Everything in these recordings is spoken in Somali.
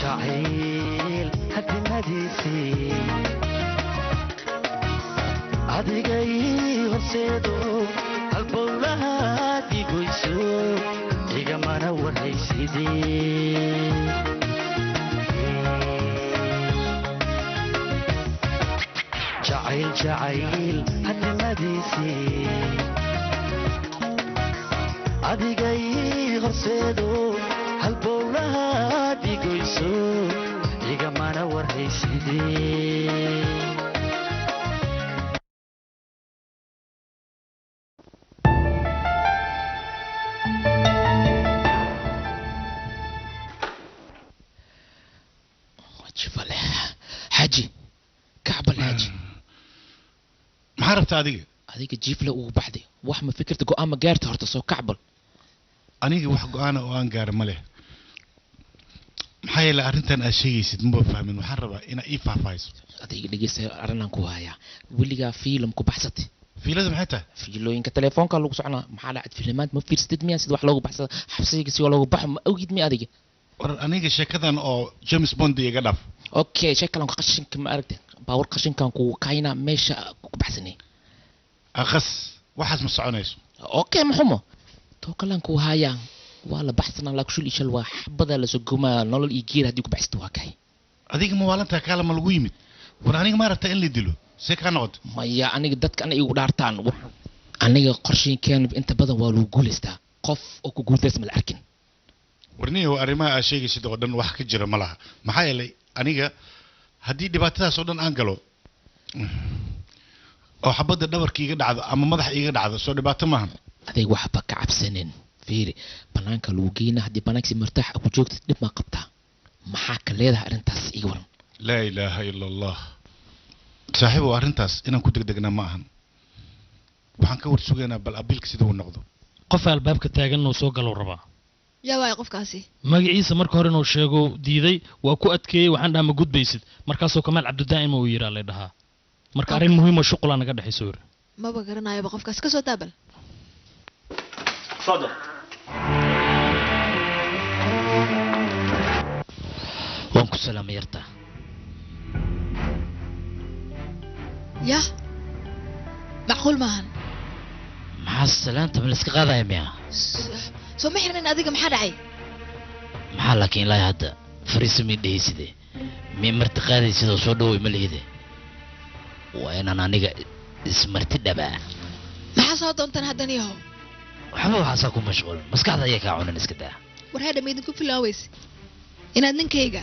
jacayl hadimadiisi adigay horseedo halbowlaha digoyso igamana waraysidee jacayl hadimadiisi adigay horseedo halbowlaha digoyso igamana waraysidee حاجي كعب الحاجي ما عرفت هذيك جيف له وبحدي واحد ما فكرت جو اما جارت هرت سو كعبل أنا وحق أنا وأنا جار مله محايل أرنتن أشيء سيد مو فاهمين محربة إنا إيه فايز هذيك دقيس أرنا كوهايا واللي فيلم كبحثتي في لازم حتى في لو إنك تليفون كان لو سعنا محل عد فيلمات ما في ستة مية سيد واحد لو بحث حفصي سوى لو بحم أوجد مية هذيك أنا جي كذا أو جيمس بوند يقدر اوكي شكلهم قشن كما أردت باور قشن كان كو كاينا ماشا بحثني أخس واحد مسعونيس اوكي محمو تو كلام كو هايا ولا بحثنا لك شو الاشياء الواحد لا سجوما نول يجير هديك بحثتوها كاي هذيك موالنتها كلام الويمت ورانيك ما رتين اللي دلو سيك نقد ما يا أنا قدرت أنا يودارتان أنا قرشين كان أنت بدن والو جولستا قف أو كجولتس من الأركن ورني هو أريما أشيء سيد قدن واحد كجرا ملها محايلي أنيجا هدي دبعتها صدق أنجلو أو حبض الدور كي يقعد عذا أما مضح يقعد عذا صدق دبعت ماهم هذا واحد بك عبسنين فيري بنانك لوجينا هدي بنانك مرتاح أو جوكت تدب ما قطع محاك ليها أرنتاس إيوان لا إله إلا الله صاحبه أرنتاس إنا كنت دقنا معهم وحنكور سوينا بالأبيلك سيدو النقض قف الباب كتاجن وسوق الربع يا واي قف كاسي magaciisa marka hore inuu sheego diiday waa ku adkeeyay waxaan dhahaa ma gudbaysid markaasoo kamaal cabdidaa'im uu yiri la dhahaa marka arrin muhiim ah shuqul naga dhaxayso yiri ما بقرناyo qofkaas ka soo taabal تفضل وانكو السلام يرتا يا معقول maahan مع السلامة من الاسقاذة يا ميا soo ma xirnin adiga maxaa dhacay maxaa laakiin ilaa hadda fariisami dhayside mi martiqaaday sidoo soo dhaway ma leeyde waa inaan aniga ismarti dhabaa maxaa soo doontan haddan yahow waxba waxaasaa ku mashquul maskaxda ayaa kaa cunan iska daa war hadha ma idinku filaaweys inaad ninkayga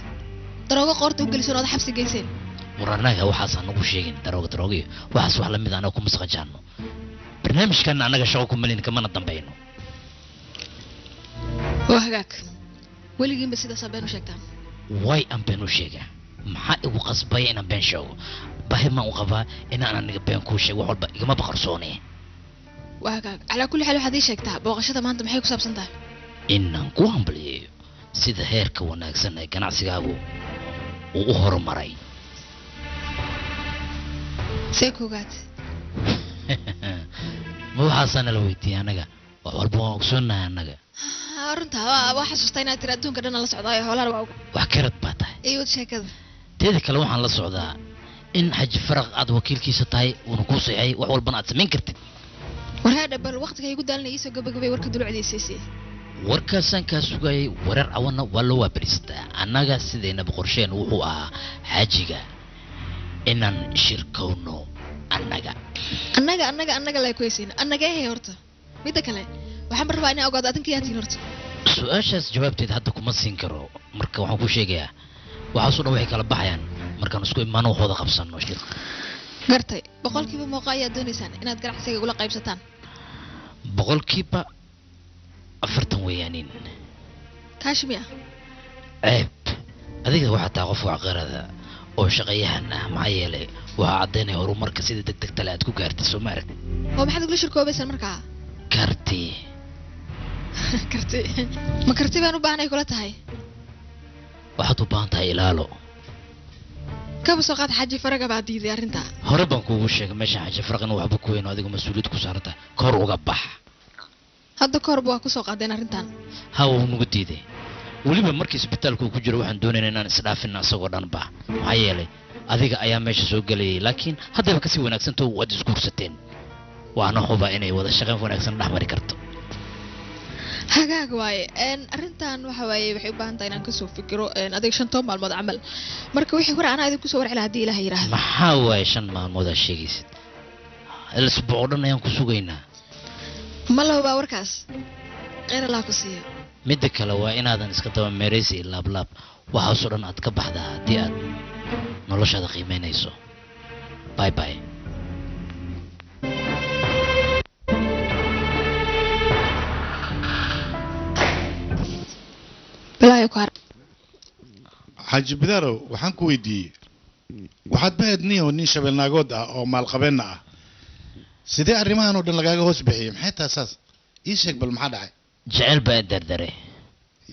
daroogo qoorta u geliso ood xabsi geyseen war annaga waxaasaan nagu sheegin daroogiyo waxaas wax lamid anaga ku masqajaano barnaamijkan annaga shaqo ku malin kamana dambayno وهاك ولقي بس إذا صابين وشكتان واي أم بينو شيء ما وقصبي أنا بين شو بهم ما وقفا إن أنا نقبل كل شيء وحول بقى ما بخرصوني وهاك على كل حال هذه شكتها بوغشة ما أنت محيك ساب سنتها إن نقوم بلي سيد هيرك وناكسنا كان عسيقابو وأهر مري سيكو قات مو حسن الويتي أنا وحول بوغسونا أنا runta waa xasuustay inaad tiri adduunka dhan la socdaayo xoolaha waa wax karad baa tahay iyo sheekada teeda kale waxaan la socdaa in xaj faraq aad wakiilkiisa tahay uuna ku saxay wax walbana aad samayn kartid war hada bal waqtiga ay ugu daalinayso gabagabay warka dulucdiisay warkaasan ka sugay warar awana waa loo waabristaa annaga sidayna boqorsheen wuxuu ahaa xajiga inaan shirkowno annaga la koysiin annaga ee horta midda kale waxaan rabaa inaan ogaado adinka yaa tiin horta su-aashaas jawaabteed hadda kuma siin karo marka waxaan ku sheegayaa waxaasoo dhan waxay kala baxayaan markaan isku imaano waxooda qabsanno shir gartay boqolkiiba mooqa ayaad doonaysaan inaad ganacsiga ula qaybsataan boqolkiiba 40 weeyaanin kaashmiya ceeb adiga waxaa taa qof wacqarada oo shaqayahan ah maxaa yeelay waxaa caddaynaya horumarka sida degdegta le aad ku gaartay soo ma aragtid oo maxaad ugula shirkoobaysan markaa karti ma karti baan u baahnay kula tahay waxaad u baahan tahay ilaalo kaba soo qaad xaji faraga baa diiday arrinta hore baan kuugu sheegay meesha xaji faraqana waxba ku weyn adigu mas-uuliyad ku saarata kor uga bax hadda korba waa ku soo qaadeen arrintan ha wuu nagu diiday weliba markii isbitaalku ku jiro waxaan doonaynaa inaan isdhaafin asagoo dhanba maxaa yeelay adiga ayaa meesha soo gelayay laakiin haddaba kasii wanaagsanto waad isguursateen waana huba inay wada shaqayn wanaagsan dhex mari karto hagaag waaye arrintan waxa waaye waxay u baahan tahay inaan kasoo fikiro adiga 5 maalmood camal marka wixii hore anaa idin kusoo warcila haddii ilaahay yiraahdo maxaa waaye 5 maalmood aad sheegaysid isbuuc dhan ayaan ku sugaynaa ma laba warkaas qeyr Allah ku siiyo midda kale waa inaadan iska daba meeraysi laab waxaasoo dhan aad ka baxdaa haddii aad noloshaada qiimeynayso bye bye bilaayo ku har xaaji bidaaro waxaan ku weydiiyey waxaad baadniyo nin shabeelnaagood ah oo maalqabeenna ah sidee arrimahan oo dhan lagaaga hoos bixiyey maxay tahay saas ii sheeg bal maxaa dhacay jecel baa dardare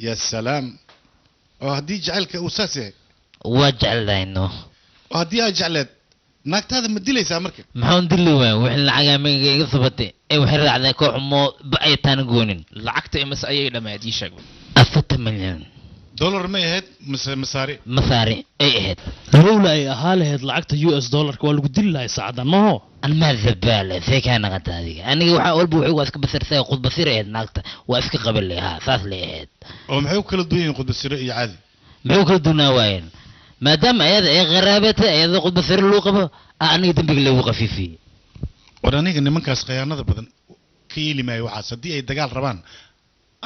ya salaam oo haddii jacaylka uu saas yahay waa jeclayno oo haddii aad jecleed naagtaada ma dilaysaa marka maxaan dili waay wixii lacag amiga iga sabatay ee waxay raacday koox mo ay taan goonin lacagta imas ayay dhamaad ii sheeg 4 milyan dollar ma ahayd masaari ay ahayd lowla ay ahaa lahayd lacagta US dollarka waa lagu dili lahay saacadan maho almaa zabaale feekana qadaadiga aniga waxa walba wuxuu iska basirtay qod basir ahayd naagta waa iska qabal leeyaha saas leeyahay oo maxay kala duwan yihiin qod basir iyo caadi maxay kala duwanaa waayeen maadaama ayada ay qaraabata ayada qod basir loo qabo aniga dambiga lagu qafiifi war aniga nimankaas khiyaanada badan ka yeelimaay waxaas haddii ay dagaal rabaan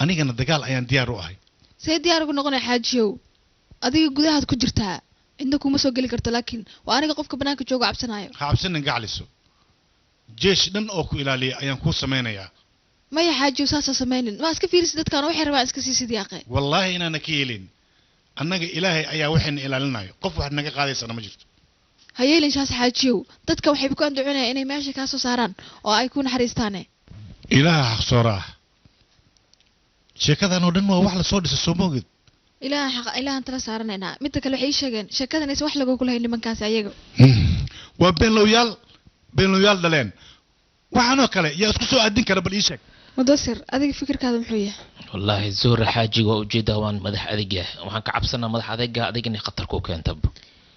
anigana dagaal ayaan diyaar u ahay see diyaar ugu noqonay xaajiyow adiga gudahaad ku jirtaa inta kuma soo geli karto laakiin waa aniga qofka banaanka jooga cabsanayo ha cabsanin gacliso jeesh dhan oo ku ilaaliya ayaan kuu samaynayaa maya xaajiyow saasa samaynin ma iska fiirisi dadkaan waxay rabaan iska sii sidiyaaqe wallaahi inaana ka yeelin annaga ilaahay ayaa waxayna ilaalinayo qof wax naga qaadaysana ma jirto ha yeelin shaas xaajiyow dadka waxay ku anducunayaan inay meesha kaa soo saaraan oo ay ku naxariistaane ilaaha xaqsoora ah sheekadan oo dhan waa wax la soo dhisay soo moogid ilaahan tala saaranaynaa midda kale waxay ii sheegeen sheekadan aysan wax lagu kulahayn nimankaasi ayaga waa beenlowyaal dhaleen waxaanoo kale yaa isku soo aadin kara bal ii sheeg mudasir adiga fikirkaada muxuu yahay wallaahi zuura xaajiga waa ujeedaa waan madax adag yahay waxaan ka cabsanaa madax adayga adigina khatar ku keentaba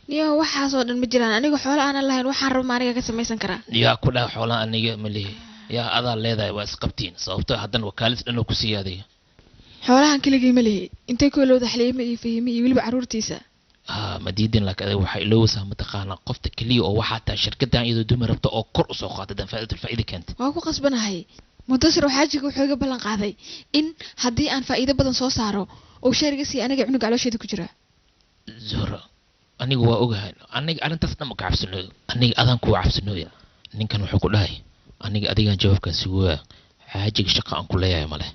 niyo waxaasoo dhan ma jiraan aniga xoolo aanan lahayn waxaan rabo ma aniga ka samaysan karaa yaa ku dhaha xoolaha aniga ma lihi yaa adaa leedahay waa isqabtiin sababtoo haddana wakaalis dhan oo ku siiyaaday xoolahan keligii ma lihi intay ku ilowda xaliimo iyo fahimi iyo weliba caruurtiisa ma diidin laakiin adiga waxaa ilowaysaa mataqaanaa qofta keliya oo waxaa tahay shirkadan iyadoo dumi rabta oo kor usoo qaatay dan faa'iida keenta waa ku qasbanahay mudasir oo xaajiga wuxuu iga ballan qaaday in haddii aan faa'iido badan soo saaro oo shariga sii aniga cunug caloosheeda ku jira zora aniga waa ogahay aniga arrintaas dhan ma ka cabsanooyo aniga adaan kuwa cabsanooya ninkan wuxuu ku dhahay aniga adigaan jawaabkaan sugooya xaajiga shaqa aan ku leeyahay male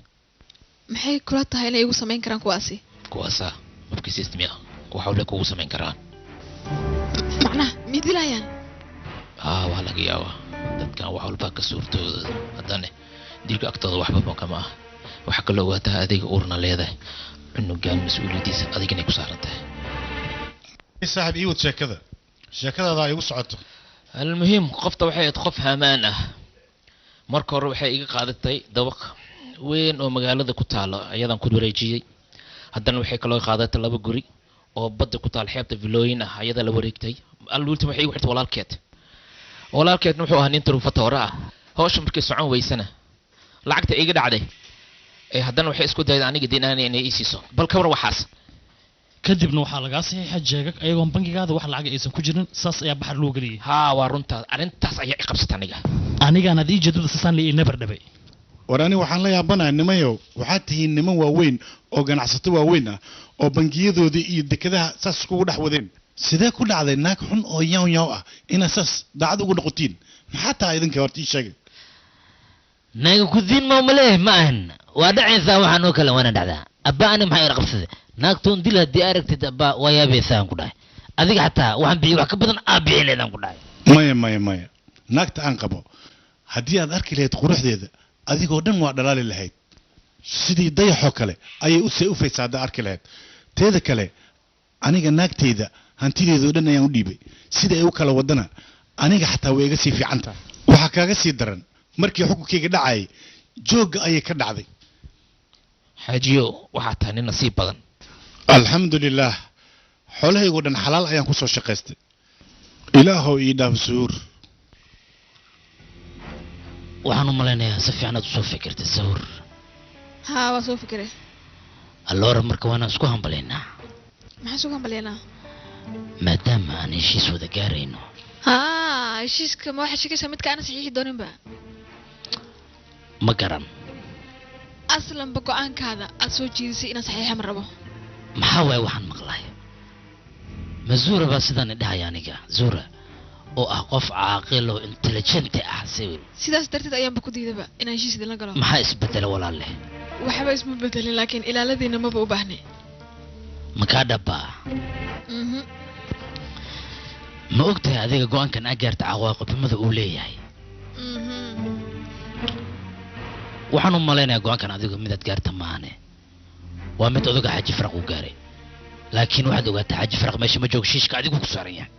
maxay kula tahay inay igu samayn karaan kuwaasa mafkiisismiya waxa wale kugu samayn karaan macnaha midilayaan waa laga yaabaa dadkan wax walba ka suurtooda haddana dilka agtooda waxba kama ah waxaa kaloo ogaataa adiga uurna leedahay cunugaan mas-uuliyadiisa adiganay ku saaran tahay saaxib ii wad sheekadaada ay igu socoto almuhiim qofta waxay ahayd qof hamaan ah marka hore waxay iga qaadatay dabaq weyn oo magaalada ku taalo ayadaan ku wareejiyey haddana waxay kaloo qaadatay 2 guri oo badda ku taal xeebta villooyin ah ayada la wareegtay alluulta waxay igu xirtay walaalkeedna wuxuu ahaa nin turufatoora ah hawsha markay socon weysana lacagta iga dhacday haddana waxay isku dayday aniga dinaanay inay ii siiso bal ka war waxaas kadibna waxaa lagaa saxiixa jeegag ayagoon bangigaada wax lacag aysan ku jirin saas ayaa baxar loo geliyay waa runtaa arrintaas ayaa i qabsata anigaan adii jeedada sasaan la ii nebar dhabay war ani waxaan la yaabanahay nimayow waxaad tihiin niman waaweyn oo ganacsato waaweyn ah oo bangiyadoodii iyo dekedaha saas iskugu dhex wadeen sidee ku dhacday naag xun oo yaw ah inaad saas daacad ugu noqotiin maxaa tahay idinka horta ii sheegay naaga ku diin maamule ma ahan waa dhacaysaa waxaan oo kale waana dhacdaa abba ani maxay ila qabsaday naagtoon dil haddii aragtid abba waa yaabeysaan ku dhahay adiga xataa waxaan bixi wax ka badan bixi leedaan ku dhahay maya naagta aan qabo haddii aad arki lahayd quruxdeeda adigoo dhan waa dhalaali lahayd sidii dayaxoo kale ayay u faysaa haddaa arki lahayd teeda kale aniga naagteyda hantideedoo dhan ayaan u dhiibay sida ay u kala wadana aniga xataa way iga sii fiicantaha waxaa kaaga sii daran markii xukunkayga dhacayay joogga ayay ka dhacday xaajiyo waxaa tahay nin nasiib badan alxamdulilaah xoolahaygoo dhan xalaal ayaan ku soo shaqaystay ilaahow ii dhaaf zuhur waxaan u malaynayaa si fiican aad usoo fikirtay sawir haa waa soo fikiray alloora marka waanaan isku hambalaynaa maxaan sugu hambalyaynaa maadaama aan heshiis wada gaarayno haa heshiiska ma waxaad sheegaysaa midka aanan saxiixi dooninba ma garan aslanba go-aankaada aad soo jiidisay inaan saxiixa ma rabo maxaa waaye waxaan maqlay ma zuura baa sidaan idhahaya aniga zuura oo ah qof caaqil oo intelligent ah sawir sidaas darteed ayaanba ku diidaba inaan heshiis idinla galo maxaa isbedela walaale waxba isma bedelin laakiin ilaaladiina maba u baahnay makaa dhabbaa ma ogtahay adiga go-aankan aa gaarta cawaaqibnimada uu leeyahay waxaan u malaynayaa go-aankan adigu midaad gaarta maahane waa mid odaga xaaji faraq uu gaaray laakiin waxaad ogaataa xaaji faraq meesha ma joogo shiishka adigu ku saaran yahay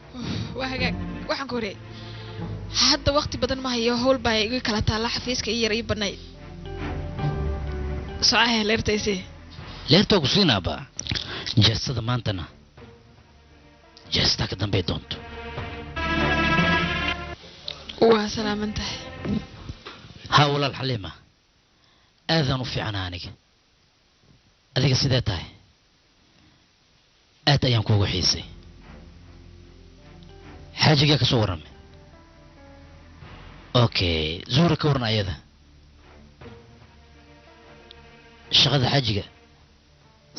waa hagaag waxaan ku horey hadda waqti badan ma hayo hawl baa iga kala taalla xafiiska ii yar ii banayd socahe leertayse leertaa ku siinaaba jeestada maantana jeestaa ka dambay doonto waa salaaman tahay haa walaal xaliima aadaan u fiicana aniga adiga sidee tahay aad ayaan kuugu xiisay xaajigaa ka soo warrame okay zuhra ka warran ayada shaqada xaajiga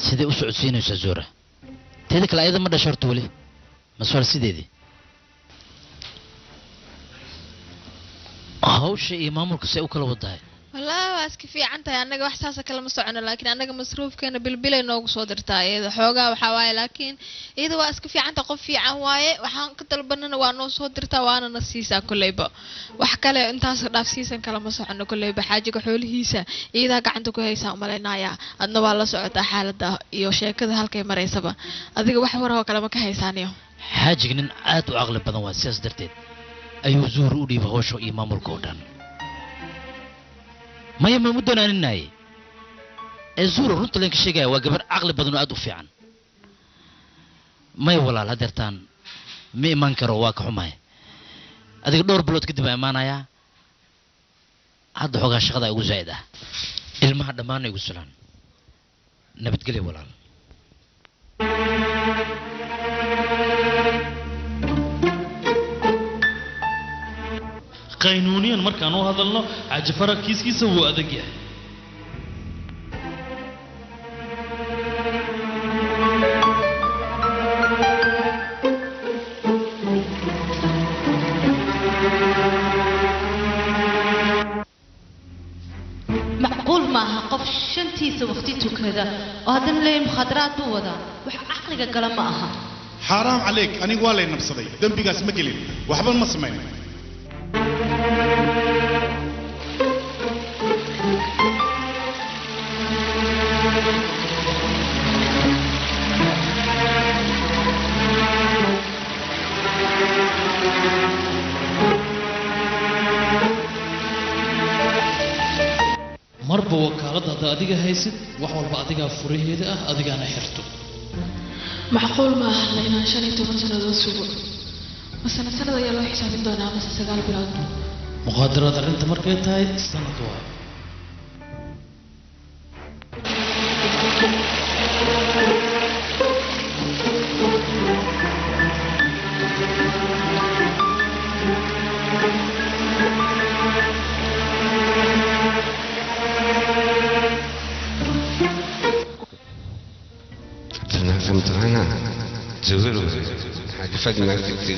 sidee u socodsiinaysaa zuhra teeda kale ayada ma dhasho horta weli maswal sideedii hawsha iyo maamulka see u kala wadahay wallaahi waa iska fiican tahay annaga wax saasa kalama socono laakiin annaga masruufkeena bilbilay noogu soo dirtaa iyada xoogaa waxaa waaye laakiin iyada waa iska fiican tahay qof fiican waaye waxaan ka dalbanana waa noo soo dirtaa waana na siisaa kolleyba wax kale intaas dhaaf siisan kalama socono kolleyba xaajiga xoolihiisa iyadaa gacanta ku haysaa umalaynayaa adna waa la socotaa xaaladda iyo sheekada halkay maraysaba adiga wax warahoo kalema ka haysaaniyo xaajiga nin aad u caqli badan waa sidaas darteed ayuu zuhur u dhiibay hawsha iyo maamulka oo dhan maya ma muddoon aaninaayey ee zuhur runta leen ka sheegaya waa gabar caqli badan oo aad u fiican maya walaal hadeertaan ma imaan karo waa ka xumahay adiga dhowr bilood kadib aa imaanayaa hadda xoogaa shaqada ugu zaa'id ah ilmaha dhammaana igu sulaan nabadgelya walaal qaynuuniyan markaan u hadalno xaaji faraq kiiskiisa wuu adag yahay macquul maaha qof shantiisa waqti tukada oo haddana leeyahay mukhadaraad buu wadaa wax caqliga gala ma aha xaaraam calayk anigu waa lay nabsaday dembigaas ma gelin waxba ma samayn marba wakaaladda hadda adiga haysid wax walba adigaa furaheeda ah adigaana xirto macquul ma ahna inaan 15 sannadood sugo masana sanad ayaa loo xisaabin doonaa mase 9 bilood muqaadaraad arrinta markay tahay sanad waay فهمتها زودوا حاجة فجمة كتير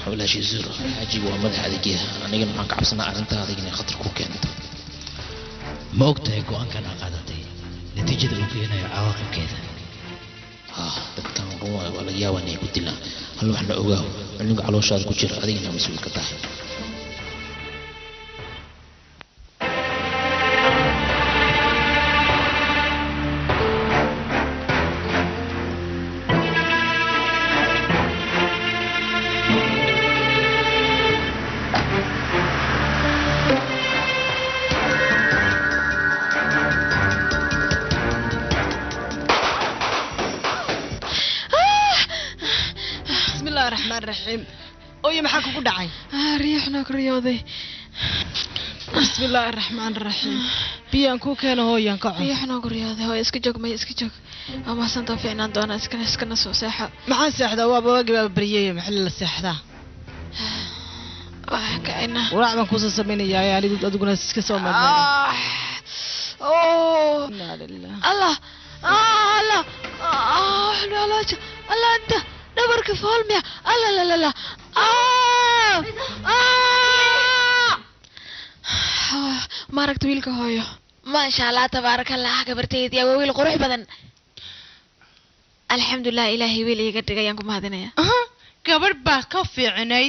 ولا شيء زر حاجي ومدح أديكيها أنا جن معك عبسنا أنت أديكني خطر كوكين ma ogtahay go-aankan aa qaadatay natiijada uu keenayo cawaaqibkeeda dadkan run waayo waa laga yaabaa inay ku dilaan hal waxna ogaaw cilmiga calooshaada ku jira adigana mas-uul ka tahay raxmaan raxiim ooyo maxaa kugu dhacay riixna riyooday bismillaahi raxmaan raxiim biyaan kuu keeno hooyaan ka cun riixna riyooday hooyo iska joog may iska joog ama santa fiicnaan doona iskana soo seexa maxaan seexdaa waaba waagi baaba baryay maxaa la seexdaa kaina walac baan kuusoo samaynayaa adiguna iska soo maadnaa الله الله الله انت دبرك فولميا الله لا لا لا ما ركت ويلك هويو ما شاء الله تبارك الله كبرتيد يا ويل قروح بدن الحمد لله إلهي ويلي قدقيانكم هذينيا gabadh baa ka fiicnay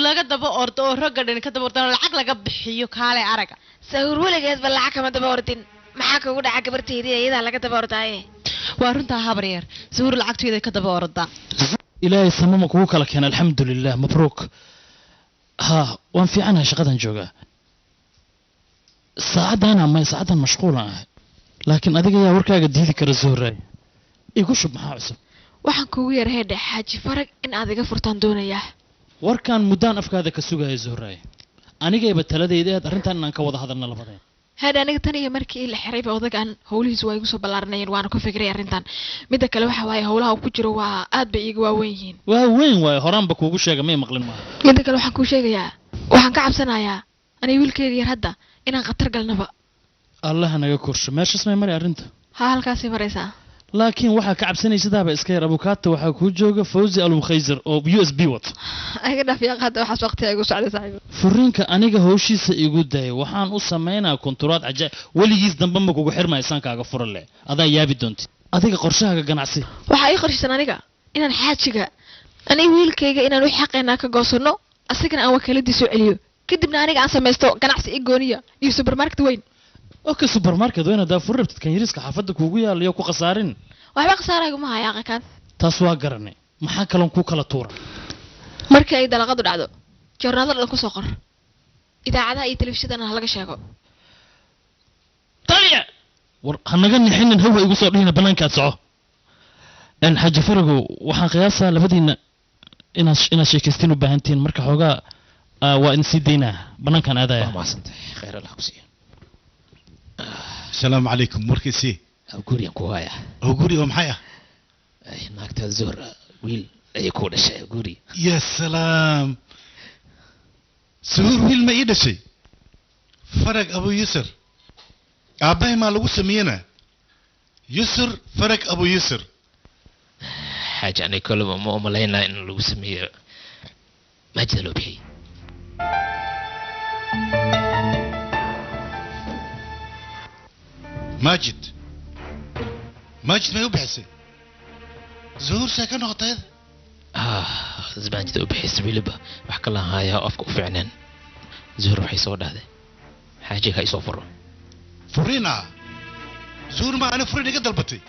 laga daba ordo oo ragga dhan ka daba ordana lacag laga bixiyo kaale araga sawir weligeed ba lacag kama daba ordin maxaa kugu dhaca gabarteedii iyada laga daba ordaaye waa runtaa habar yar sawir lacagteeda ka daba orda ilaahay samama kugu kala keenay alxamdulilah mabruuk ha waan fiicanahay shaqadan joogaa saacadan mashquulan ahay laakiin adiga yaa warkaaga diidi kara zuhraay igu shub maxaa cusub waxaan kugu yar heedhe xaaji farag in aad iga furtaan doonayaa warkaan muddaan afkaada ka sugaya zuhraay anigayba taladayda aad arrintan inaan ka wada hadalna labadeen heedhe aniga tan iyo markii la xirayba odagaan howlihiisu waa igu soo ballaaranayeen waana ku fikiray arrintan midda kale waxa waaye howlaha uu ku jiro waa aad bay iiga waaweyn yihiin waa weyn waaye horaanba kuugu sheega may maqlin maaha midda kale waxaan kuu sheegayaa waxaan ka cabsanayaa aniga wiilkeyga yar hadda inaan khatar galnaba allaha naga korsho meeshas may mari arrinta haa halkaasay maraysaa laakiin waxaa ka cabsanaysidaaba iska yar abukaata waxaa kuu jooga fawzi almukhaysar oo USB wato ayaga dhaafiyaan qaada waxaas waqtiga igu socday saaxiib furiinka aniga hawshiisa igu dayay waxaan u sameynaa konturaad cajaa'ib weligiis dambe ma kugu xirmaysan kaaga furan leh adaa yaabi doontid adiga qorshahaaga ganacsi waxaa ii qorshisan aniga inaan xaajiga aniga wiilkayga inaan wixii xaqeynaa ka goosano asigana aan wakaaladii soo celiyo kadibna aniga aan samaysto ganacsi igooniya iyo supermarket weyn okay supermarket weyn hadaa fur rabtid kan yariiska xaafadda kuugu yaalayo ku khasaarin waxba khasaaraygu ma haya aqakan taas waa garanay maxaa kaloon kuu kala tuura markii ay dalaqadu dhacdo joornaalada dhan kusoo qor idaacadaha iyo telefishinadana ha laga sheego taliya war hanaga nixinin hawa igu soo dhihina bannaankaad soco xaaji faragow waxaan qiyaasaa labadiina inaad sheekaystiin u baahantihiin marka xoogaa waa idin sii daynaa bannaankaan aadaya khayr allah ku siiyo السلام عليكم مركزي gurigan ku haya guri oo maxay ah naagta zuhra wiil ay ku dhashay guri يا سلام سهور ويل ما يدشي فرق ابو يسر اباي ما لو سمينا يسر فرق ابو يسر حاجة أنا كل ما ملينا إنه لو سميه ما جدلوا به ماجد ما يبحثي زهور ساكن غطيت زبان جدا بحس بلبه وحكى لها هاي أفكو فعلا زهور وحي صور هذا حاجة هاي صفر فرينا زهور ما أنا فريني قد البتي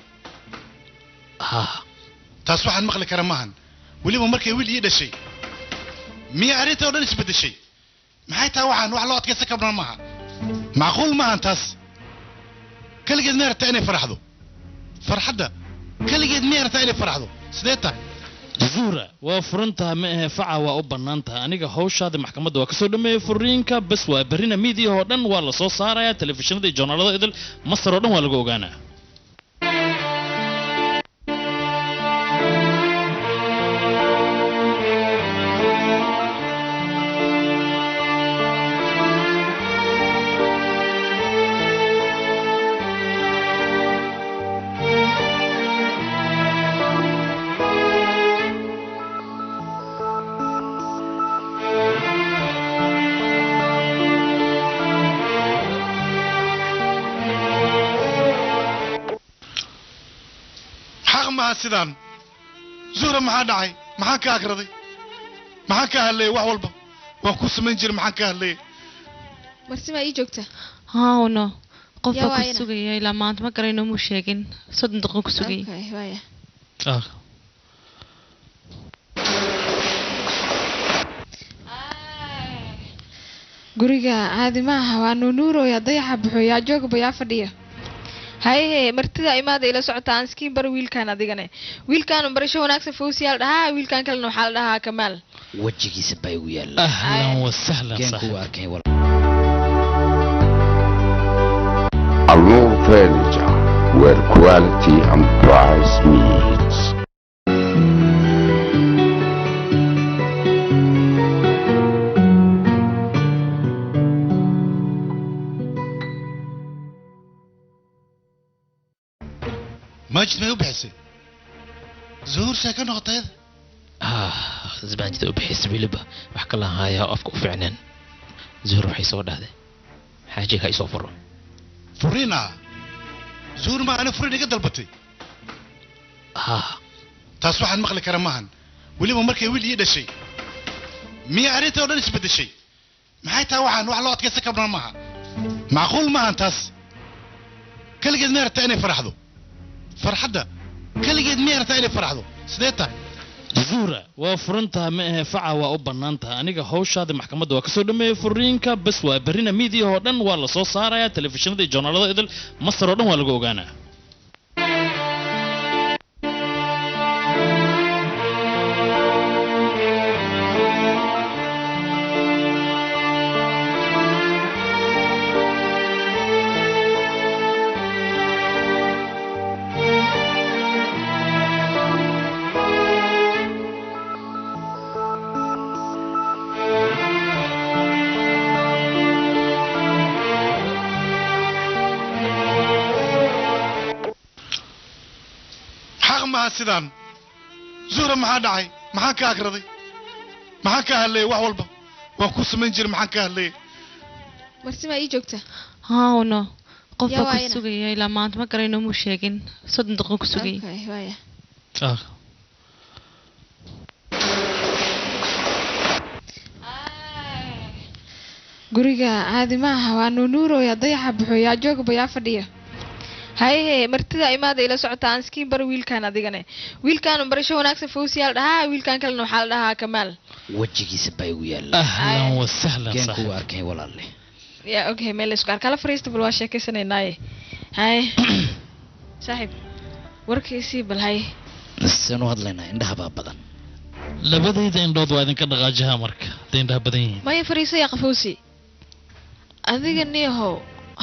تصبح المغلى كرمهن ولي مركي ويلي يدا شيء مي أريته ولا نسبة الشيء محيتها وعن وعلوات كيسك ابن معها معقول ما أنتس كل جد مير تاني فرحضو فرحده كل جد مير تاني فرحضو سديتها zuura waa furantaha ma ahe faca waa u bannaan tahay aniga hawshaada maxkamadda waa kasoo dhameeyey furiinka bas waa berrina miidiya oo dhan waa la soo saarayaa telefishinada iyo joornaalada idil masar oo dhan waa lagu ogaanaa sidaan zuhra maxaa dhacay maxaan ka akraday maxaan ka hadlayay wax walba waan ku samayn jiray maxaan ka hadlayay marsimaa ii joogta haawno qofka ku sugaya ilaa maanta ma garayno muu sheegin 30 daqiiqo ku sugayay guriga caadi maaha waa nuunuuro yaa dayaxa buxo yaa joogba yaa fadhiya haye martida imaada ila socota aan iskiin bar wiilkaan adigane wiilkaan barasho wanaagsan fawsiyaal dhahaa wiilkaan kalena waxaa la dhahaa kamaal wejigiisa baa igu yaalla ahlan wasahlan keen saaxiib kuwa arkay wal Allure Furniture, where quality and price meets. ماجد ما يبحثي زهور ساكن غطيت زبان جدا بحس بلبه وحكى لها هاي أفكو فعلا زهر وحي صور هذا حاجة هاي صفر فرينا زهور ما أنا فرينا قد البطي تصبح عن مقلة كرمهن ولي ما مركي ولي يدا شيء مية عريته ولا نسبة الشيء ما هي توعن وحلا أتكسك ابن معها معقول ما أنتاس كل قد مير تاني فرحضو فرحدة كل قد مير تاني فرحضو سديتها zuura waa furantaha ma ahe faca waa u bannaan tahay aniga hawshaada maxkamadda waa kasoo dhameeyey furiinka bas waa berrina miidiya oo dhan waa la soo saarayaa telefishinada iyo joornaalada idil masar oo dhan waa lagu ogaanaa sidaan zuura maxaa dhacay maxaan ka agraday maxaan ka hadlayay wax walba waan ku samayn jiray maxaan ka hadlayay marsima ii joogta hawno qof Yaa baa waayna. ku sugaya ilaa maanta ma garayno muu sheegin 30 daqiiqo ku sugayay Okay, waaya ah guriga caadi maaha waa nuunuurooya dayaxa buxooyaa joogba yaa fadhiya haye martida imaada ila socota aan iskiin bar wiilkaan adigane wiilkaan barasho wanaagsan fawsiyaal dhahaa wiilkaan kalena waxaa la dhahaa kamaal wejigiisa baa igu yaalla ahlan wasahlan keen saaxiib kuwa arkay walaalle yaa okay meel isku arkala fariista bal waa sheekaysanaynaye haye saaxiib warkiisii bal haye sanu hadlaynaa indhaha baa badan labadayda indhood waa idinka dhaqaajaha marka hadday indhaha badan yihiin maya fariisa yaa qafawsi adiga niyahow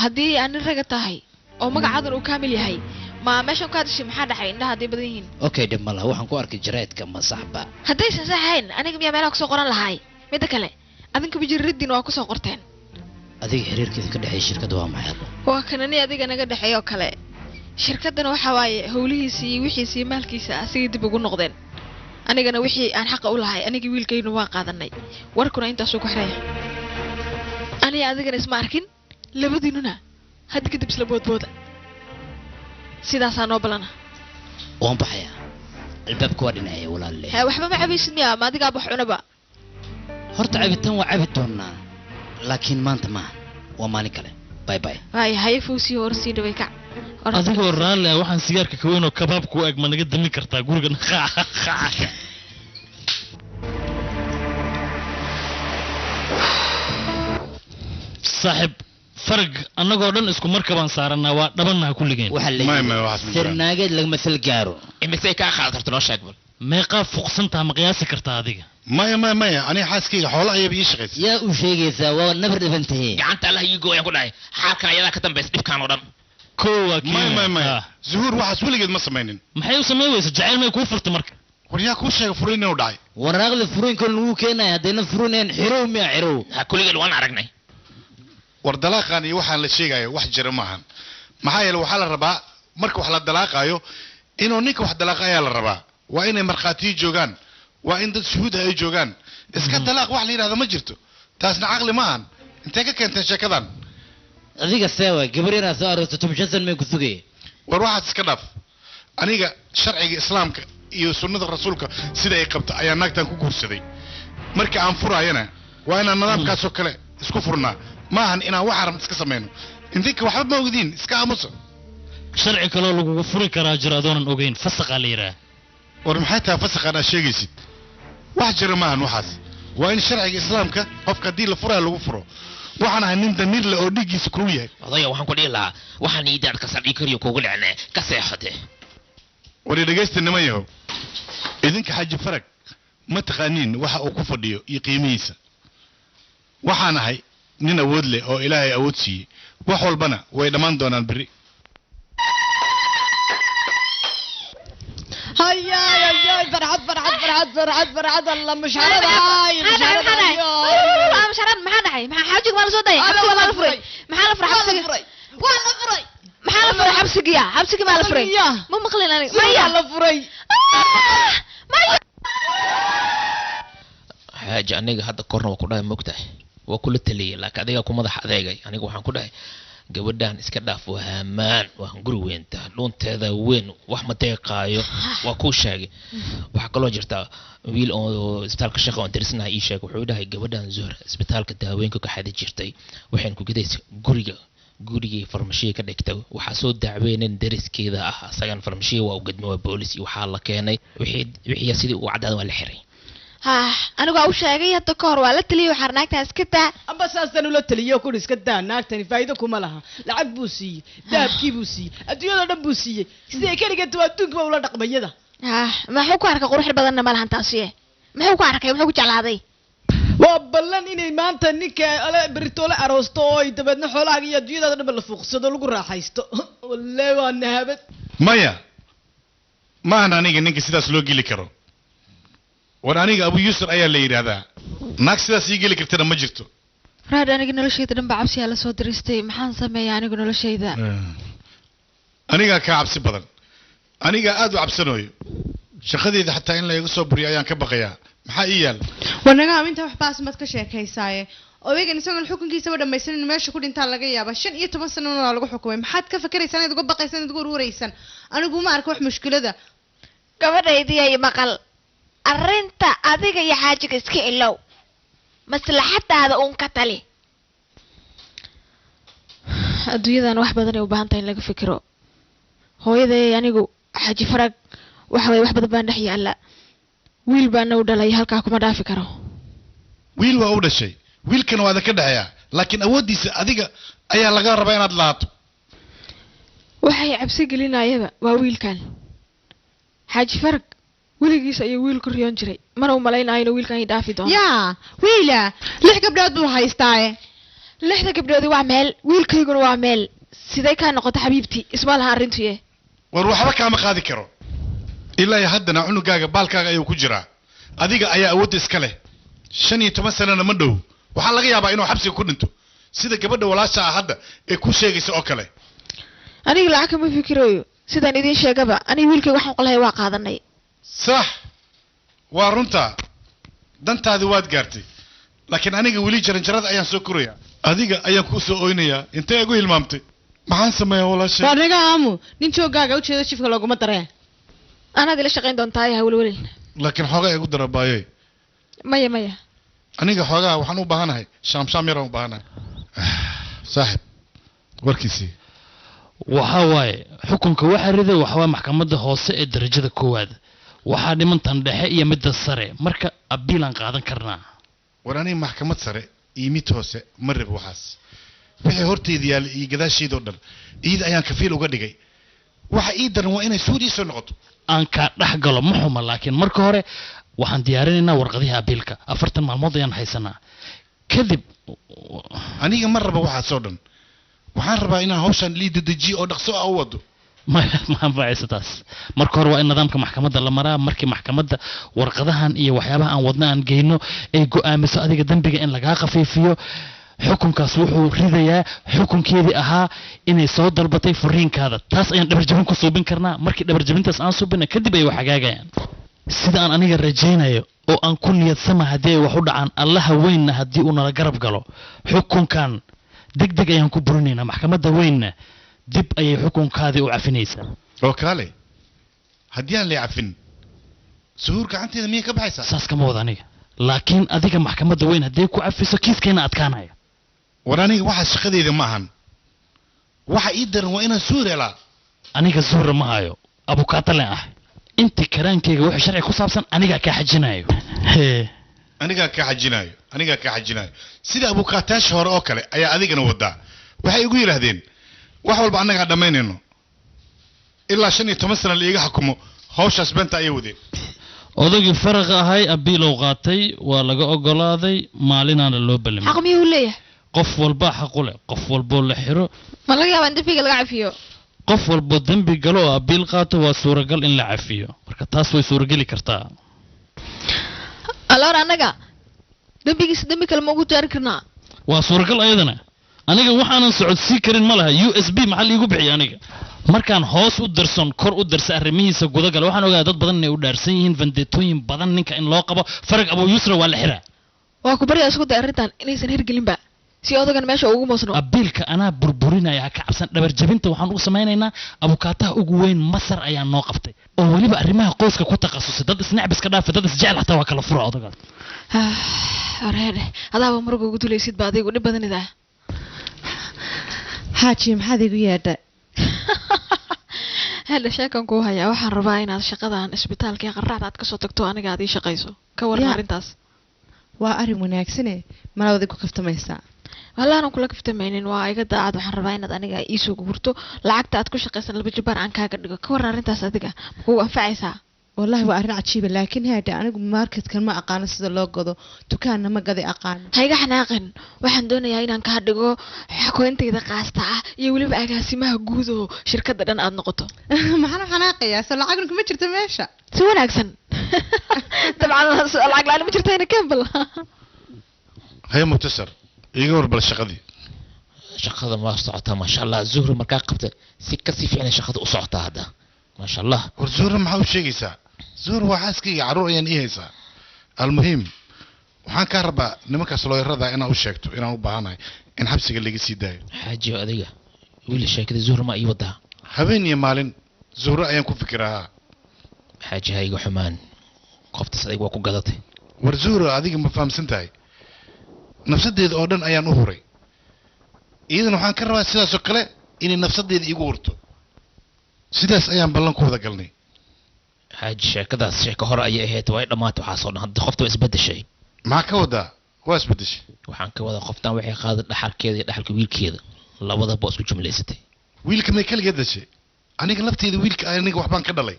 haddii aani raga tahay oo magacaadan uu kaamil yahay ma meeshan ku hadashay maxaa dhacay indhaha hadday badan yihiin okay dhib ma laha waxaan ku arkay jaraa'idka ma saxba haddaysan saxayn aniga miyaa meelaha kusoo qoran lahay midda kale adinka bijirraddiin waa kusoo qorteen adiga xiriirkeeda ka dhexeeya shirkadda waa maxay hadda waa kanani adiga naga dhexeeyoo kale shirkaddana waxa waaye howlihiisii iyo wixiisii iyo maalkiisa asigay dib ugu noqdeen anigana wixii aan xaqa u lahay anigii wiilkaynu waa qaadanay warkuna intaasuu ku xiraya aniga adigana isma arkin labadiinuna hadda kadib isla boodbooda sidaasaa noo balana waan baxayaa albaabka waa dhinacaya walaalle waxba ma cabaysid miya ma adigaa wax cunaba horta cabitaan waa cabi doonaa laakiin maanta maaha waa maalin kale bay bay waaya haye fawsiyo hor sii dhaway kac adigoo raalli ah waxaan sigaarka ka weyn oo kabaabku u eg ma naga dami kartaa gurigan saaxiib farag annagoo dhan isku markabaan saaranaa waa dhabannaha kulligeen waxaa la yidhi sirnaageed lagama sal gaaro imisay kaa qaadatarto noo sheeg bal meeqaa fuqsantaha ma qiyaasi kartaa adiga maya maya maya aniga xaaskayga xoolo ayaba ii shaqaysa yaa u sheegaysaa waa nabar dhibantahe gacanta allah ii gooyaan ku dhahay xaalkan ayadaa ka dambaysa dhibkaan oo dhan kowa maya maya maya zuhuur waxaas weligeed ma samaynin maxay u samayn weysa jacayl may kuu furta marka war yaa kuu sheega furiin inuu dhacay waraaqda furiinka lagu keenaya haddayna furineen xirow miya xirow ha kulligeed waan aragnay war dalaaqan iyo waxaan la sheegayo wax jira maahan maxaa yeele waxaa la rabaa marka wax la dalaaqayo inuu ninka wax dalaaqa ayaa la rabaa waa inay markhaatiyo joogaan waa in dad shuhuud ay joogaan iska dalaaq wax la yidhahda ma jirto taasna caqli ma ahan intee ka keenteen sheekadan adiga seewa gabar inaad soo aroorto tumshasan may ku sugaya war waxaad iska dhaaf aniga sharciga islaamka iyo sunnada rasuulka sida ay qabta ayaa naagtan ku guursaday marka aan furaayana waa inaan nidaamkaasoo kale isku furnaa maahan inaan wax haram iska samayno idinka waxba ma ogdiin iska aamusa sharci kaloo lagugu furi karaa jira adoonan ogeyn fasaqaa la yidhaah war maxay tahay fasaqaan aad sheegaysid wax jira maahan waxaas waa in sharciga islaamka qofka haddii la furaya lagu furo waxaan ahay nin damiir leh oo dhiiggiisa kuu yahay odaya waxaan ku dhihi lahaa waxaan iidaad ka sadhii kariyo kuugu dhacnee ka seexade wari dhegaysta niman yahow idinka xaaji farag ma taqaaniin waxa uu ku fadhiyo iyo qiimihiisa waxaan ahay nin awood leh oo ilaahay awood siiyey wax walbana way dhammaan doonaan berri هيا فرحت فرحت فرحت فرحت فرحت الله مش عارف هاي مش عارف مش عارف ما حدا حي ما حاجك ما لسوداي حبسك ما لفري ما حدا فرح حبسك وانا فري ما حدا فرح حبسك يا حبسك ما لفري مو مقلين انا ما يا لفري ما حاجة aniga hadda korna waa ku dhahay mogtahay waa kula taliyay laakiin adiga ku madax adeegay aniga waxaan ku dhahay gabadhan iska dhaaf waa hamaan waa guri weynta dhunteeda weyn wax ma deeqaayo waa ku sheegay waxa kaloo jirta wiil oo isbitaalka shaqo oo dirsanahay ii sheegay wuxuu dhahay gabadhan Zuhra isbitaalka daawooyinka ka xadi jirtay waxaan ku gidaysay gurigii farmashiye ka dhigtay waxa soo dacweyneen dariskeeda ah asagan farmashiye waa u gadmay booliis waxa la keenay wixii sidii uu cadaan waa la xiray anigu u sheegay hadda ka hor waa la taliyo waxaan naagta iska taa amba saasan ula taliyo ku iska taa naagtani faa'iido kuma laha lacag buu siiyay dahabkii buu siiyay adduunyada dhan buu siiyay sidee ka dhigay adduunka ula dhaqmayada ma xuu ku arkay qurux badanna ma lahan taasiye muxuu ku arkay muxuu ku jeclaaday waa ballan inay maanta ninka ala beritoole aroosto oo ay dabadna xoolaaga iyo adduunyada dhan la fuuqsado lagu raaxaysto wallahi waa nahabad maya ma aniga ninka sidaas loo geli karo war aniga Abu Yusuf ayaa la yiraahdaa naag sidaas ii geli kartana ma jirto raad aniga noloshayda dhan ba cabsi la soo diristay maxaan sameeyaa aniga noloshayda aniga ka cabsi badan aniga aad u cabsanooyo shaqadeeda xataa in la iga soo buriyo ayaan ka baqayaa maxaa ii yaal wanaga aminta wax baas mad ka sheekaysaaye odaygan isagoon xukunkiisa u dhamaysan in meesha ku dhintaa laga yaaba 15 sano oo lagu xukumay maxaad ka fakaraysan inaad uga baqaysan inaad uga ururaysan anigu ma arko wax mushkilada gabadhaydii ay maqal arrinta adiga iyo xaajiga iska ilow maslaxadaada uun ka tali adduunyadan wax badan ay u baahan tahay in laga fikiro hooyaday anigu xaaji farag waxa way wax badan baan dhex yaala wiil baan u dhalay halka kuma dhaafi karo wiil waa u dhashay wiilkana waa ka dhaxaya laakiin awoodiisa adiga ayaa laga rabaa inaad laato waxay cabsi gelinayaba waa wiilkan xaaji farag wiligiisa iyo wiilku riyoon jiray mana u malaynaayno wiilkan ay dhaafi doono yaa wiila 6 gabdhood buu haystaa 6 gabdhood waa meel wiilkayguna waa meel sidee ka noqota xabiibti isma laha arintiye war waxba kaama qaadi karo ilaa haddana cunugaaga baalkaaga ayuu ku jiraa adiga ayaa awood iska leh 15 sanana ma dhow waxa laga yaabaa inuu xabsiga ku dhinto sida gabadha walaasha ah hadda ee ku sheegaysa oo kale aniga lacag ma fikirayo sidaan idin sheegaba aniga wiilkayga waxaan qolahay waa qaadanay صح وارنتا dantaadi waad gaartay laakiin aniga wali jaranjarada ayaan soo koraya adiga ayaan ku soo ooynaya intee igu hilmaamtay maxaan sameeyaa walaashay wanaga aamu nin joogaaga u jeedo shifka looguma dareen anaad ila shaqayn doontaa yahay walwalin laakiin xoogaa igu darabaayay maya aniga xoogaa waxaan u baahanahay shaam yar aan u baahanahay saaxib warkiisii waxa waaye xukunka waxa riday waxa waa maxkamadda hoose ee darajada koowaad waxaa dhimantan dhexe iyo midda sare marka abiilan qaadan karnaa war aniga maxkamad sare iyo mid hoose ma rabo waxaas wixii horteeda yaal iyo gadaasheedoo dhan iyada ayaan kafiil uga dhigay waxa ii daran waa inay suudii soo noqoto aan ka dhex galo ma xuma laakiin marka hore waxaan diyaarinaynaa warqadihi abiilka 40 maalmood ayaan haysanaa kadib aniga ma rabo waxaasoo dhan waxaan rabaa inaan hawshan liida dejiyo oo dhaqso ah u wado ma anfacaysatas marka hore waa in nidaamka maxkamadda la maraa markii maxkamadda warqadahan iyo waxyaabaha aan wadna aan geyno ay go'aamiso adiga dambiga in lagaa khafiifiyo xukunkaas wuxuu ridayaa xukunkeedii ahaa inay soo dalbatay furiinkaada taas ayaan dhabarjabin ku suubin karnaa markii dhabarjabintaas aan suubina kadib ay wax hagaagayaan sida aan aniga rajaynayo oo aan ku niyadsama haddii ay wax u dhacaan allaha weynna haddii uu nala garab galo xukunkan degdeg ayaan ku burinaynaa maxkamadda weynna dib ayay xukunkaadii u cafinaysaa oo kaale haddii aan la cafin suhuur gacanteeda miyay ka baxaysaa saas kama wada aniga laakiin adiga maxkamadda weyn haddii ku cafiso kiiskeena adkaanaya war aniga waxaa shaqadeeda ma ahan waxa ii daran waa inaan suur helaa aniga suura ma hayo abukaatalen ah inta karaankeyga wixii sharci ku saabsan anigaa kaa xajinayo anigaa kaa xajinayo aniga ka xajinayo sida abukaataash hore oo kale ayaa adigana wadaa waxay igu yiraahdeen wax walba annaga dhamaynayno ilaa 15 sano la iga xukumo hawshaas banta ay wadeen odagii faraqa ahay abiilow qaatay waa laga ogolaaday maalinaana loo ballamay xaq miyuu leeyahay qof walba xaq u leh qof walbo la xiro ma laga yaabaa in dembiga laga cafiyo qof walbo dembi galo oo abiil qaato waa suuragal in la cafiyo marka taas way suurageli kartaa aloor annaga dembigiisa dembi kale ma ugu jaari karnaa waa suuragal ayadana aniga waxaanan socodsii karin ma laha USB maxaa liigu bixiya aniga markaan hoos u darson kor u darsa arrimihiisa gudagala waxaan ogaa dad badan inay u dhaarsan yihiin vendetooyin badan ninka in loo qabo farag Abu Yusra waa la xiraa waa ku baryaa isku day arrintan inaysan hirgelinba si odagan meesha ugu moosno abiilka anaa burburinaya ka cabsan dhabar jabinta waxaan u samaynaynaa abukaataha ugu weyn Masar ayaa noo qabtay oo waliba arrimaha qoyska ku takhasusay dad isnacbiska dhaafa dad isjecel xataa waa kala fura odaga areere adaaba margo ugu dulaysid baad adigu dhib badanida haaji maxaad igu yeedhay هلا شاكن كو هيا waxaan rabaa inaad shaqadan isbitaalka qarraacda aad ka soo tagto aniga aad ii shaqayso ka waran arintaas waa arin wanaagsan malawada ku kaftamaysaa wallahi kula kaftamaynin waa iga daacad waxaan rabaa inaad aniga ii soo gurto lacagta aad ku shaqaysan laba jibaar aan kaaga dhigo ka waran arintaas adiga ku anfacaysaa والله وأرن عجيبة لكن هذا أنا ماركت كان ما أقان سيد الله قدو دكان ما قد أقان هيدا حناقن waxaan doonayaa inaan ka dhigo xakointayda qaasta ah iyo waliba agaasimaha guud oo shirkadda dhan aad noqoto maxaan xanaaqaya soo lacag kuma jirto meesha si wanaagsan tabcan lacag la ma jirtayna kambal hay mutasar iga warbal shaqada ma socota ma sha Allah zuhur markaa qabta si ka si fiican shaqada u socota hada ma sha Allah zuhur maxaa u sheegaysaa zuhur waa xaaskayga caruur ayaan ii haysaa almuhiim waxaan ka rabaa nimankaas looyarada inaan u sheegto inaan u baahanahay in xabsiga laga sii daayo xaaji adiga wiil sheekada zuhur ma ii wadaa habeen iyo maalin zuhur ayaan ku fikiraa xaaji hayga xumaan qoftaas adiga waa ku gadatay war zuhur adiga ma fahamsan tahay nafsadeeda oo dhan ayaan u huray iidan waxaan ka rabaa sidaas oo kale inay nafsadeeda igu hurto sidaas ayaan ballan ku wada galnay xaaji sheekadaas sheeko hore ayay ahayd way dhamaatay waxa soo dhan hadda qofta waa isbedeshay maxaa ka wadaa waa isbedeshay waxaan ka wadaa qoftan waxay qaaday dhaxalkeeda iyo dhaxalka wiilkeeda labadaba isku jumlaysatay wiilka may kaliya dashay aniga lafteeda wiilka aniga waxbaan ka dhalay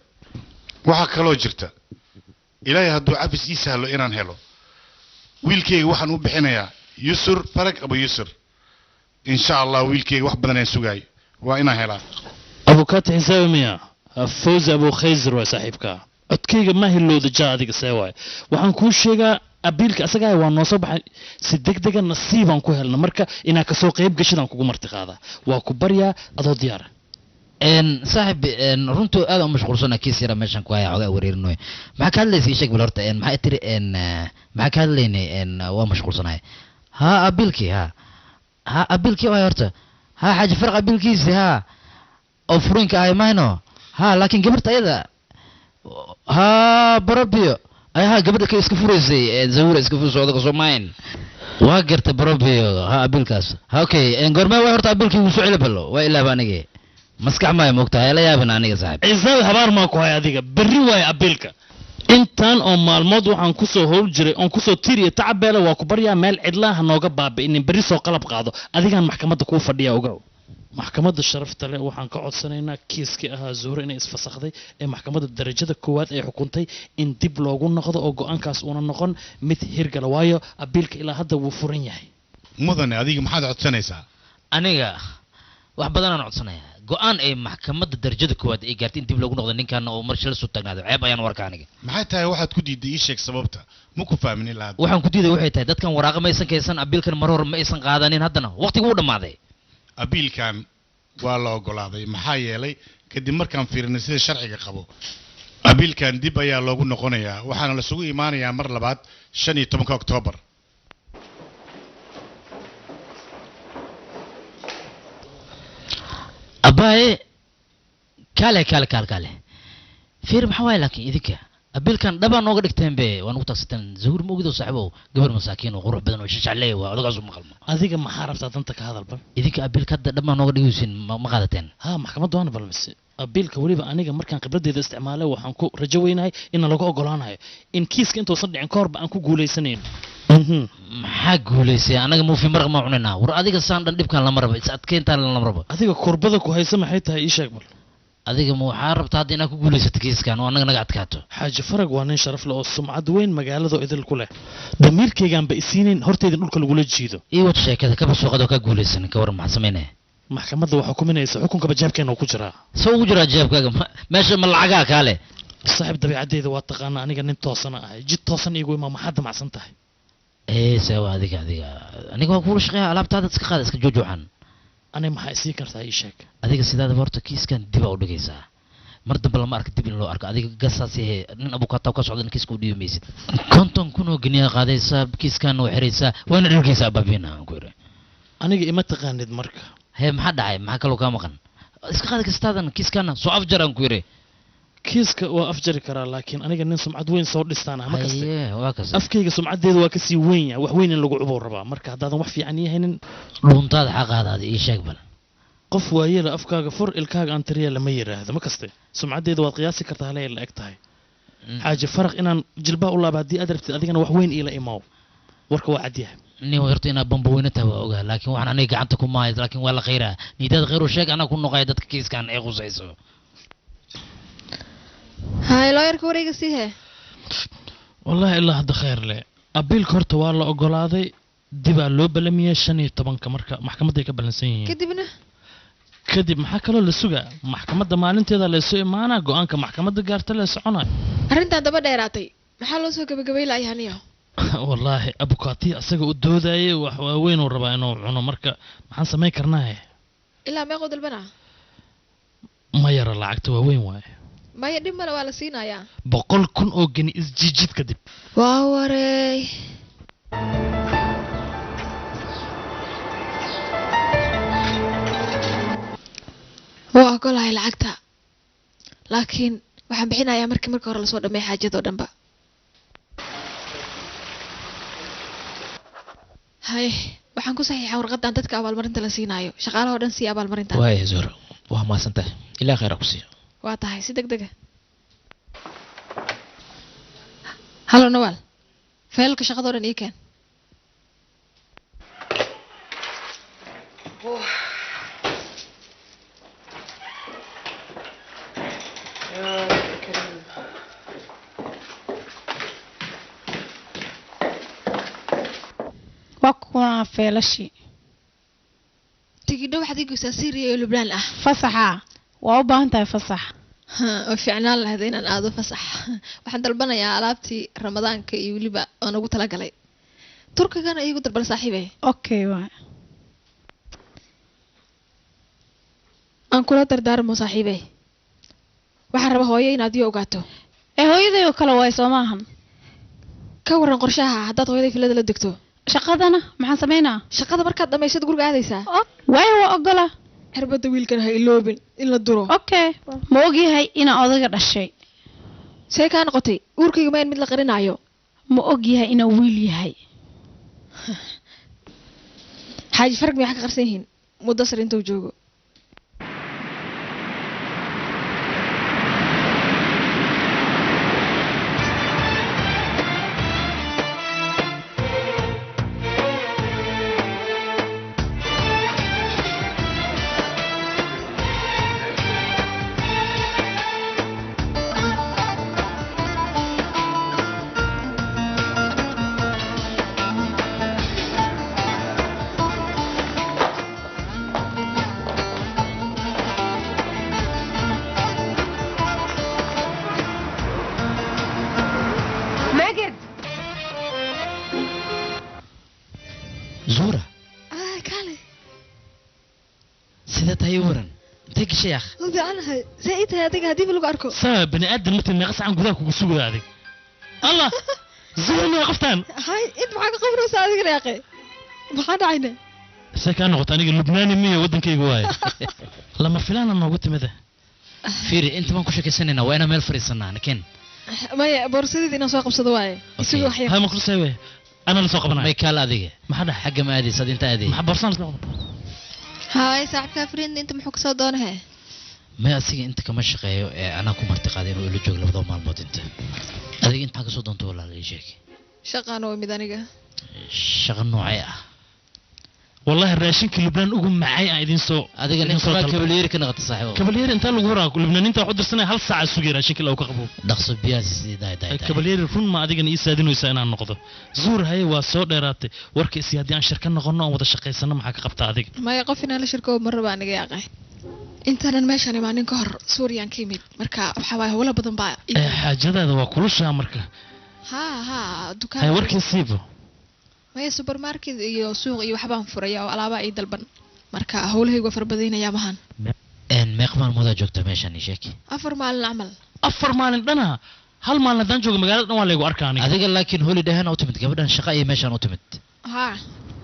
waxa kaloo jirta ilaahay hadduu cafis ii sahlo inaan helo wiilkayga waxaan u bixinayaa yusur farag Abu Yusr insha Allah wiilkayga wax badan aan sugaay waa inaan helaa abukaat xisaabi miya fawz abu khayzar waa saaxiibka codkayga ma hilowda jaadiga seewaay waxaan kuu sheegaa abiilka asaga waa noo soo baxay si degdeg ah nasiibaan ku helna marka inaa ka soo qayb gashadan kugu martiqaada waa ku baryaa adoo diyaar saaxib runtu aad u mashquulsana kiis yara meeshan ku haya xogaa wareerinoy maxaa ka hadlaysay sheeg bal horta maxaa tiri maxaa ka hadlaynay waa mashquulsanahay ha abiilkii ha abiilkii waa horta ha xaaji farq abiilkiisi ha oo furinka ay mayno ha laakiin gabarta ayada ha barabio ay ha gabadha ka iska furaysay zawira iska furayso odaga Soomaalian waa garta barabio ha abiilkaas ha okay goorma waa horta abiilkii uu soo celibalo waa ilaa baanige maskax ma moogtahay la yaabana aniga saaxib ciisaad habaar ma ku hay adiga berri way abiilka intaan oo maalmood waxaan ku soo howl jiray on ku soo tiriyo tacabeela waa ku baryaa meel cidlaaha nooga baabi'in berri soo qalab qaado adigaan maxkamadda ku fadhiya ogow maxkamadda sharafta leh waxaan ka codsanaynaa kiiskii ahaa zuhur inay isfasaxday ee maxkamadda darajada koowaad ay xukuntay in dib loogu noqdo oo go'aankaas uuna noqon mid hirgala waayo abiilka ilaa hadda wuu furan yahay mudane adiga maxaad codsanaysaa aniga wax badan aan codsanayaa go'aan ay maxkamadda darajada koowaad ay gaartay in dib loogu noqdo ninkan oo mar shil soo tagnaado ceeb ayaan warkaa aniga maxay tahay waxaad ku diiday ii sheeg sababta ma ku fahmin ilaa waxaan ku diiday waxay tahay dadkan waraaqa ma aysan kaysan abiilkan mar hore ma aysan qaadanin haddana waqtigu u dhammaaday abiilkan waa la ogolaaday maxaa yeelay kadib markaan fiirinay sida sharciga qabo abiilkan dib ayaa loogu noqonayaa waxaana la isugu imaanayaa mar labaad 15 Oktoobar abaye kale fiir maxaa waay laakiin idinka abiilkan dhaba nooga dhigteen be waan ugu tagsateen zuhur ma ogid oo saaxiibo gabar masaakiin oo qurux badan oo shashacley waa odagaas uma qalmo adiga maxaa rabtaa danta ka hadal bal idinka abiilka hadda dhaba nooga dhigaysiin ma qaadateen ha maxkamadda waan balmise abiilka waliba aniga markaan khibradeyda isticmaalay waxaan ku rajo weynahay in lagu ogolaanayo in kiiska intuusan dhicin ka horba aan ku guuleysanayn maxaa guulaysay anaga muufi maraq ma cunina war adiga saan dhan dhibkan lama rabo is adkeyntaan lama rabo adiga kurbada ku haysa maxay tahay ii sheeg bal adiga ma waxaa rabtaa hadda inaad ku guulaysato kiiskan oo annaga naga adkaato xaaji farag waa nin sharaf leh oo sumcad weyn magaalada idil ku leh damiirkaygaanba isiinin hortayda dhulka lagula jiido ii wad sheekada kaba suuqadoo ka guulaysan ka waran maxaa samaynaya maxkamadda waxaa kuminaysa xukunkaba jaabkeena uu ku jiraa soo ugu jiraa jeebkaaga meesha ma lacagaa kaale saaxiib dabiicaddeeda waa taqaanaa aniga nin toosana ahay jid toosan iigu imaa maxaad damacsan tahay sewa adiga aniga waa kuula shaqeeya alaabtaada iska qaada iska joojuucan aniga maxaa isii kartaa ii sheeg adiga sidaadaba horta kiiskan dibaa u dhigaysaa mar dambe lama arka dib in loo arko adiga gasaas yahe nin abukaata ka socda kiiska u dhiibi maysid 50 oo geniyaa qaadaysaa kiiskan oo xiraysaa waana dhulkaysaa baabiina aan ku yiri aniga ima taqaanid marka hee maxaa dhacay maxaa kaloo kaa maqan iska qaada kastaadan kiiskana soo afjar aan ku yiri kiiska waa afjari karaa laakiin aniga nin sumcad weyn soo dhistaan ah ma kaste afkayga sumcaddeedu waa kasii weyn yahay wax weyn in lagu cubo rabaa marka haddaadan wax fiican yahaynin dhuuntaada xaqaadaada ii sheeg bal qof waayeela afkaaga fur ilkaaga aan tiriya lama yiraahdo ma kaste sumcaddeedu waad qiyaasi kartaa halay la eg tahay xaaji faraq inaan jilbaa u laaba haddii aad rabtid adigana wax weyn iila imaaw warka waa cadyahay nin horta inaad bamba weyna tahay waa ogaa laakiin waxaan aniga gacanta ku maayo laakiin waa la khayraa nidaada khayru sheeg anaa ku noqaya dadka kiiskan ay qusayso هاي lawyer ka wareega sii hee wallahi ilaa hadda khayr leh abiilka horta waa la ogolaaday dibaa loo balamiyay 15 marka maxkamadda ay ka balansan yihiin kadib maxaa kaloo la sugaa maxkamadda maalinteeda la soo imaanaa go'aanka maxkamadda gaarta la soconayo arrintan daba dheeraatay maxaa loo soo gabagabeeyay aniyo wallahi abukaati asaga u doodayay wax waaweyn uu rabaa inuu cuno marka maxaan sameyn karnaa ilaa meeqo dalbana ma yara lacagta waaweyn waaye maya dhib male waa la siinayaa 100,000 oo geni isjiijid kadib waa wareey waa ogolahay lacagta laakiin waxaan bixinayaa markii hore lasoo dhammeey xaajadoo dhanba hay waxaan ku saxiixaa warqadan dadka abaalmarinta la siinaayo shaqaalahoo dhan sii abaalmarinta waaya zoro waa maasantahay ilaa khayra ku siiyo waa tahay si degdega halo nawaal feelka shaqadoo dhan ii keen waa feelashii tigidho waxaad igeysaa Syria iyo Lebanon ah fasaxa waa u baahan tahay fasax oo fiicnaan lahayd inaan aado fasax waxaan dalbanayaa alaabtii ramadaanka iyo waliba oo nagu tala galay turkigana iigu dalbal saaxiibay okay waa aan kula dardaarmo saaxiibay waxaan rabaa hooyo inaad iyo ogaato hooyaday oo kale way soo maahan ka waran qorshaha haddaad hooyaday filada la degto shaqadana maxaan sameynaa shaqada markaad dhamaysid guriga aadaysaa way waa ogola cirbada wiilkan ha iloobin in la duro okay ma ogyahay inaa odaga dhashay see kaa noqotay uurkayga ma in mid la qarinaayo ma ogyahay inaa wiil yahay xaaji farag may wax ka qarsan yihiin muddo sar intuu joogo شيخ هذا أنا زائد هذيك هذي بلوك أركو سبب بني آدم مثل نقص عن جذاك وسوق هذيك الله زين وقفتان هاي أنت معك قبر وساعدك يا أخي محاد عينه سكان غطاني اللبناني 100 ودن كي جواي لما فلان ما قلت ماذا فيري أنت ما كوشك سننا وأنا مال فريسنا أنا كن ما بورسيدي أنا ساق بصدواي يسوي حياة هاي ما كل سوي أنا اللي ساق بناي ما يكال هذيك ما حدا حق ما هذه صد أنت هذه ما برسان هاي ساعة كافرين أنت محوك صدونها ما أسيء أنت كمان شقي أنا كم ارتقادين ويلو جوج لبضو مع الموت أنت هذيك أنت حاجة صدق ولا لا يجيك شقة أنا وميدانية shaqo noocay ah والله الراشين كلبنان ugu macay aan idin soo adiga nin soo kabalyeeri ka naqata saaxiib kabalyeeri inta lagu horaa Lubnaan inta waxu dirsanay hal saac sugay raashinka lagu ka qabo dhaqso biyaas siday kabalyeeri run ma adiga ii saadinaysa inaan noqdo zuur hay waa soo dheeraatay warka is yaadii aan shirka noqono aan wada shaqeysano maxaa ka qabtaa adiga ma qof inaan la shirko mar raba aniga yaqay intaan meeshan imaanin ka hor Suuriyan ka yimid marka waxa way hawlo badan baa xaajadaada waa kulusha marka ha dukaan hay warkiisiibo way supermarket iyo suuq iyo waxbaan furaya oo alaaba ay dalban marka hawlahaygu farbadinaya mahan meeqmaan mooda joogta meeshan sheeki 4 maalin amal 4 maalin dhana hal maalin hadaan joogo magaalada dhan waa leeyahay arkaa aniga adiga laakiin holiday ahaan u timid gabadhan shaqo ay meeshan u timid ha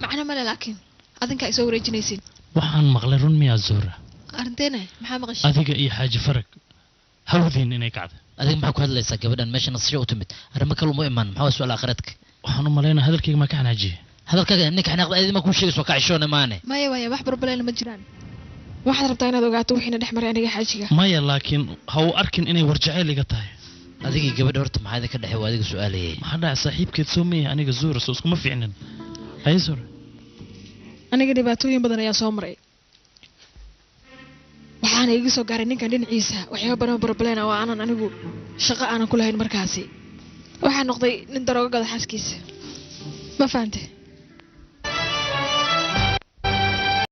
macna male laakiin adinka ay soo wareejinaysiin waxaan maqlay run miyaa zuura arintena maxaa maqashay adiga iyo xaaji farag hawdin inay kacdo adiga maxaa ku hadlaysaa gabadhan meeshan nasasho u timid arima kale uma iman maxaa su'aal akhiraadka waxaan u maleynaa hadalkayga ma ka xanaajiye hadalkaaga ninka xanaaqda aad ma ku sheegayso ka cishoona maane maya wax barbaleen ma jiraan waxaad rabtaa inaad ogaato wixii dhex maray aniga xaajiga maya laakiin ha u arkin inay warjacayl iga tahay adiga gabadha horta maxaa idin ka dhaxay waa adiga su'aalayay maxaa dhaca saaxiibkeed soo meeyay aniga zuura soo iskuma fiicnin hay zuura aniga dhibaatooyin badan ayaa soo maray waxaana iga soo gaaray ninkan dhinaciisa waxyaabo badan barbaleen oo aanan anigu shaqo aanan ku lahayn markaasi waxaan noqday nin darooga gada xaaskiisa ma fahantay